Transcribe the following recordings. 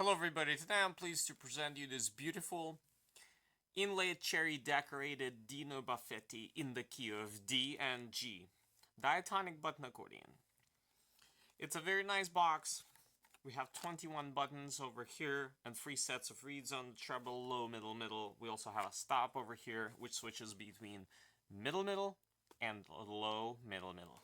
Hello everybody, today I'm pleased to present you this beautiful inlaid cherry decorated Dino Baffetti in the key of D and G. Diatonic button accordion. It's a very nice box. We have 21 buttons over here and 3 sets of reeds on the treble, low, middle, middle. We also have a stop over here which switches between middle, middle and low, middle, middle.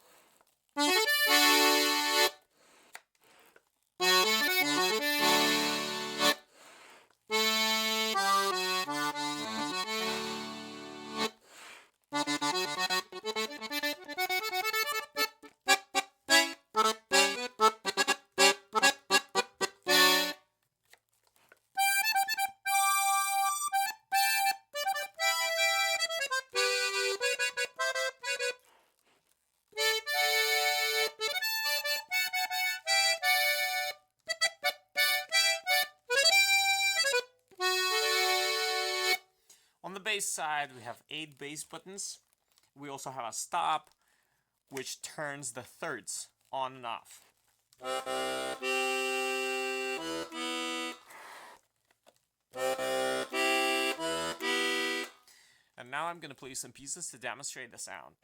On the bass side, we have 8 bass buttons. We also have a stop, which turns the thirds on and off. And now I'm going to play some pieces to demonstrate the sound.